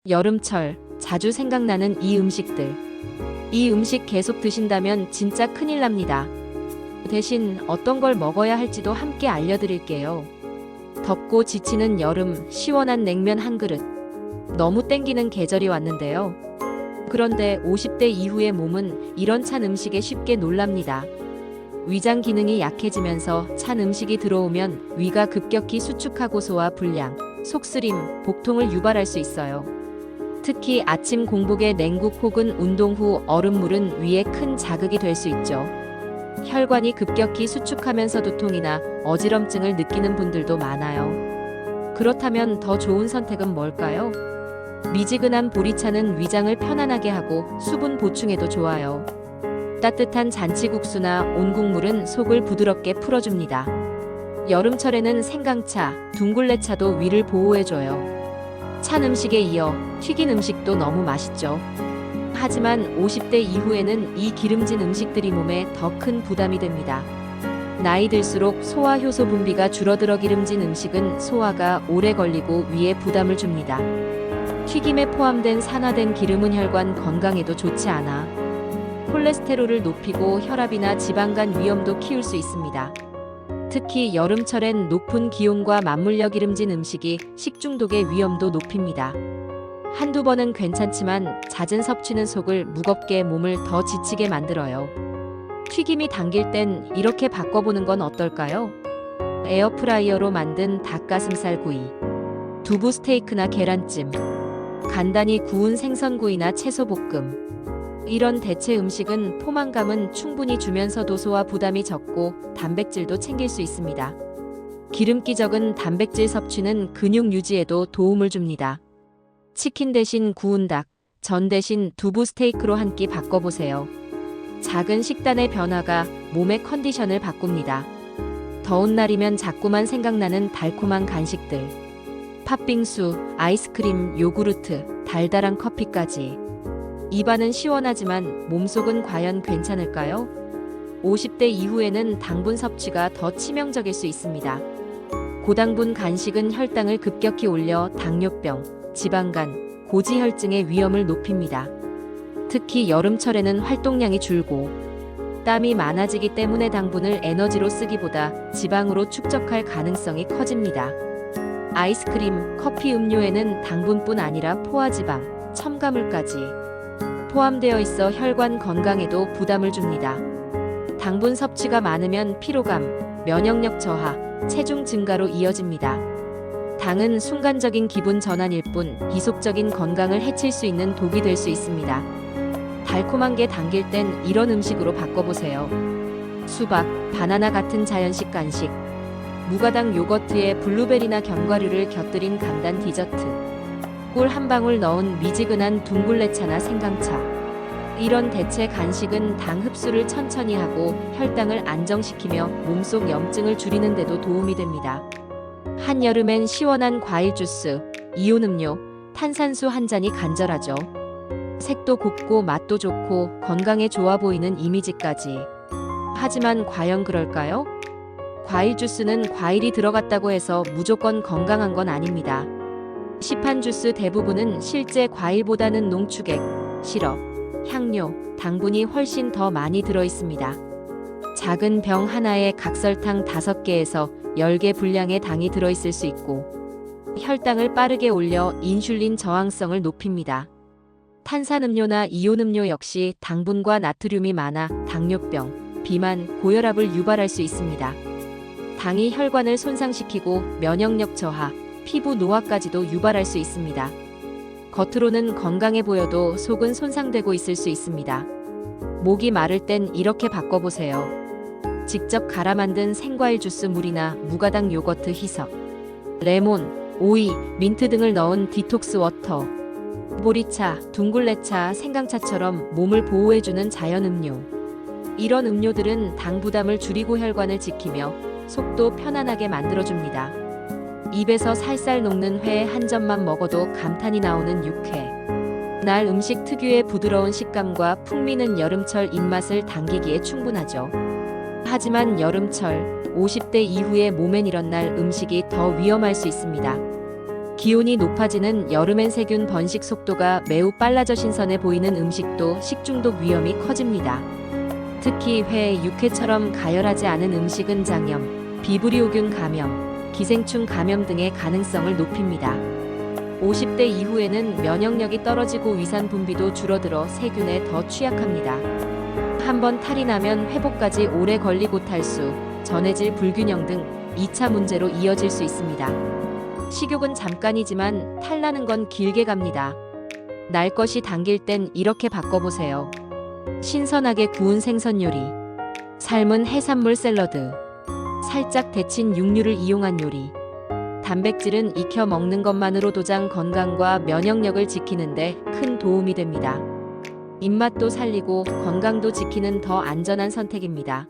여름철 자주 생각나는 이 음식들. 이 음식 계속 드신다면 진짜 큰일 납니다. 대신 어떤 걸 먹어야 할지도 함께 알려드릴게요. 덥고 지치는 여름, 시원한 냉면 한 그릇. 너무 땡기는 계절이 왔는데요. 그런데 50대 이후의 몸은 이런 찬 음식에 쉽게 놀랍니다. 위장 기능이 약해지면서 찬 음식이 들어오면 위가 급격히 수축하고 소화 불량, 속쓰림, 복통을 유발할 수 있어요. 특히 아침 공복에 냉국 혹은 운동 후 얼음물은 위에 큰 자극이 될 수 있죠. 혈관이 급격히 수축하면서 두통이나 어지럼증을 느끼는 분들도 많아요. 그렇다면 더 좋은 선택은 뭘까요? 미지근한 보리차는 위장을 편안하게 하고 수분 보충에도 좋아요. 따뜻한 잔치국수나 온국물은 속을 부드럽게 풀어줍니다. 여름철에는 생강차, 둥글레차도 위를 보호해줘요. 찬 음식에 이어 튀긴 음식도 너무 맛있죠. 하지만 50대 이후에는 이 기름진 음식들이 몸에 더 큰 부담이 됩니다. 나이 들수록 소화 효소 분비가 줄어들어 기름진 음식은 소화가 오래 걸리고 위에 부담을 줍니다. 튀김에 포함된 산화된 기름은 혈관 건강에도 좋지 않아 콜레스테롤을 높이고 혈압이나 지방간 위험도 키울 수 있습니다. 특히 여름철엔 높은 기온과 맞물려 기름진 음식이 식중독의 위험도 높입니다. 한두 번은 괜찮지만 잦은 섭취는 속을 무겁게 몸을 더 지치게 만들어요. 튀김이 당길 땐 이렇게 바꿔보는 건 어떨까요? 에어프라이어로 만든 닭가슴살 구이, 두부 스테이크나 계란찜, 간단히 구운 생선구이나 채소볶음. 이런 대체 음식은 포만감은 충분히 주면서도 소화 부담이 적고 단백질도 챙길 수 있습니다. 기름기 적은 단백질 섭취는 근육 유지에도 도움을 줍니다. 치킨 대신 구운 닭, 전 대신 두부 스테이크로 한 끼 바꿔보세요. 작은 식단의 변화가 몸의 컨디션을 바꿉니다. 더운 날이면 자꾸만 생각나는 달콤한 간식들. 팥빙수, 아이스크림, 요구르트, 달달한 커피까지. 입안은 시원하지만 몸속은 과연 괜찮을까요? 50대 이후에는 당분 섭취가 더 치명적일 수 있습니다. 고당분 간식은 혈당을 급격히 올려 당뇨병, 지방간, 고지혈증의 위험을 높입니다. 특히 여름철에는 활동량이 줄고 땀이 많아지기 때문에 당분을 에너지로 쓰기보다 지방으로 축적할 가능성이 커집니다. 아이스크림, 커피 음료에는 당분뿐 아니라 포화지방, 첨가물까지 포함되어 있어 혈관 건강에도 부담을 줍니다. 당분 섭취가 많으면 피로감, 면역력 저하, 체중 증가로 이어집니다. 당은 순간적인 기분 전환일 뿐 지속적인 건강을 해칠 수 있는 독이 될 수 있습니다. 달콤한 게 당길 땐 이런 음식으로 바꿔보세요. 수박, 바나나 같은 자연식 간식, 무가당 요거트에 블루베리나 견과류를 곁들인 간단 디저트, 꿀 한 방울 넣은 미지근한 둥글레차나 생강차. 이런 대체 간식은 당 흡수를 천천히 하고 혈당을 안정시키며 몸속 염증을 줄이는 데도 도움이 됩니다. 한여름엔 시원한 과일 주스, 이온 음료, 탄산수 한 잔이 간절하죠. 색도 곱고 맛도 좋고 건강에 좋아 보이는 이미지까지. 하지만 과연 그럴까요? 과일 주스는 과일이 들어갔다고 해서 무조건 건강한 건 아닙니다. 시판 주스 대부분은 실제 과일보다는 농축액, 시럽, 향료, 당분이 훨씬 더 많이 들어 있습니다. 작은 병 하나에 각설탕 5개에서 10개 분량의 당이 들어있을 수 있고 혈당을 빠르게 올려 인슐린 저항성을 높입니다. 탄산음료나 이온음료 역시 당분과 나트륨이 많아 당뇨병, 비만, 고혈압을 유발할 수 있습니다. 당이 혈관을 손상시키고 면역력 저하, 피부 노화까지도 유발할 수 있습니다. 겉으로는 건강해 보여도 속은 손상되고 있을 수 있습니다. 목이 마를 땐 이렇게 바꿔보세요. 직접 갈아 만든 생과일 주스 물이나 무가당 요거트 희석, 레몬, 오이, 민트 등을 넣은 디톡스 워터, 보리차, 둥글레차, 생강차처럼 몸을 보호해주는 자연 음료. 이런 음료들은 당 부담을 줄이고 혈관을 지키며 속도 편안하게 만들어줍니다. 입에서 살살 녹는 회 한 점만 먹어도 감탄이 나오는 육회. 날 음식 특유의 부드러운 식감과 풍미는 여름철 입맛을 당기기에 충분하죠. 하지만 여름철, 50대 이후의 몸엔 이런 날 음식이 더 위험할 수 있습니다. 기온이 높아지는 여름엔 세균 번식 속도가 매우 빨라져 신선해 보이는 음식도 식중독 위험이 커집니다. 특히 회, 육회처럼 가열하지 않은 음식은 장염, 비브리오균 감염, 기생충 감염 등의 가능성을 높입니다. 50대 이후에는 면역력이 떨어지고 위산 분비도 줄어들어 세균에 더 취약합니다. 한번 탈이 나면 회복까지 오래 걸리고 탈수, 전해질 불균형 등 2차 문제로 이어질 수 있습니다. 식욕은 잠깐이지만 탈나는 건 길게 갑니다. 날 것이 당길 땐 이렇게 바꿔보세요. 신선하게 구운 생선 요리, 삶은 해산물 샐러드, 살짝 데친 육류를 이용한 요리. 단백질은 익혀 먹는 것만으로 도장 건강과 면역력을 지키는데 큰 도움이 됩니다. 입맛도 살리고 건강도 지키는 더 안전한 선택입니다.